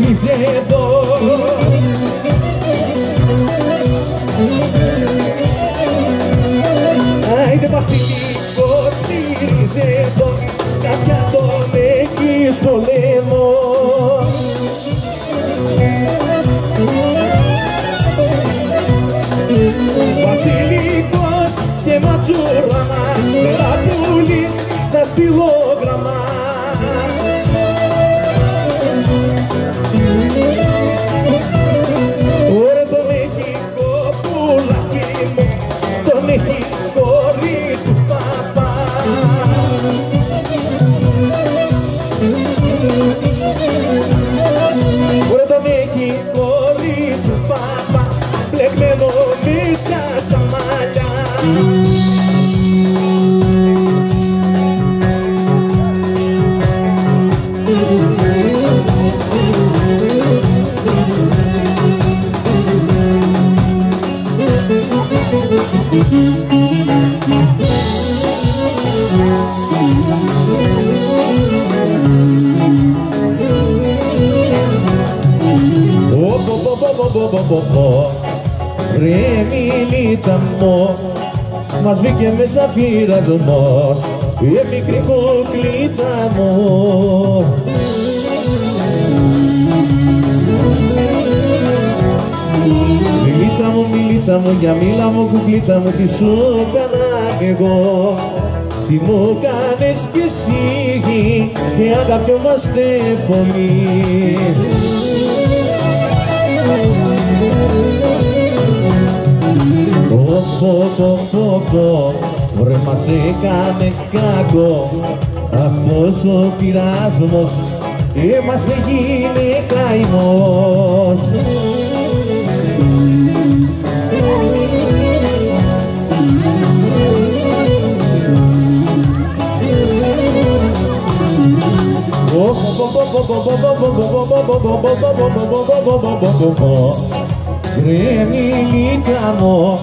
στήριζε εδώ. Άιντε Βασιλικό, στήριζε εδώ, κάποια τον έχει στο λαιμό. Βασιλικός και ματσούραμα, περαπούλη τα στυλόγραμμα. Ωραία το Μεχικό πουλάκι μου, το Μεχικόρι του παπά. Ωραία το Μεχικόρι του παπά, μπλεγμένο μέσα στα μαλλιά. Ρε μιλίτσα μου, μας βγήκε μέσα πειρασμός, μικρή κουκλίτσα μου. Μιλίτσα μου, για μίλα μου, κουκλίτσα μου, τι σου έκανα κι εγώ, τι μου κάνες κι εσύ, και αγαπιόμαστε πολύ. Ρε μας έκανε κακό αυτός ο πειρασμός, μας έγινε καημός. Ρε μιλίτσα μου,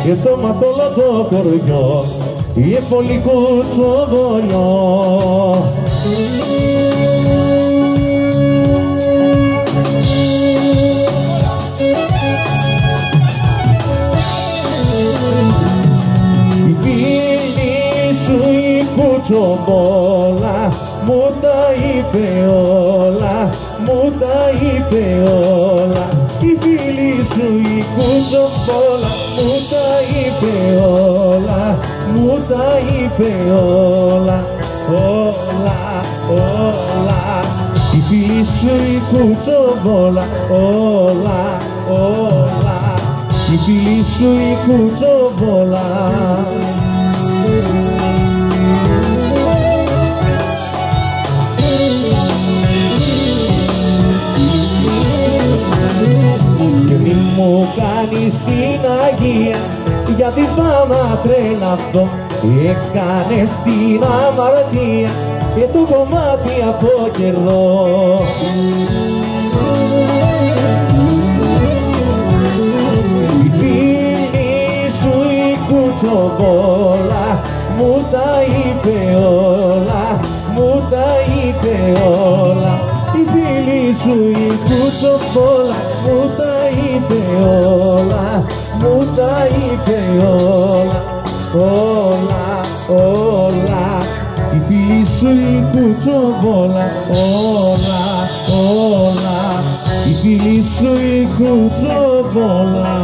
και το ματόλο το χωριό, είναι πολύ κουτσοβολιό. Η φίλη σου η κουτσοβόλα, μου τα είπε όλα, μου τα είπε όλα. Η φίλη σου η κουτσοβόλα, μου τα είπε όλα, μου τα είπε όλα, όλα, όλα. Η φίλη σου η κουτσοβόλα, όλα, όλα. Η φίλη σου η κουτσοβόλα. Και μη μου κάνεις την Αγία, γιατί πάω να τρελαθώ. Έκανες την αμαρτία και το κομμάτι από καιρό. Η φίλη σου η κουτσοβόλα, μου τα είπε όλα, μου τα είπε όλα. Η φίλη σου η κουτσοβόλα, μου τα είπε όλα, μου τα είπε όλα, όλα, όλα. Η φίλη σου η κουτσοβόλα, όλα, όλα. Η φίλη σου η κουτσοβόλα.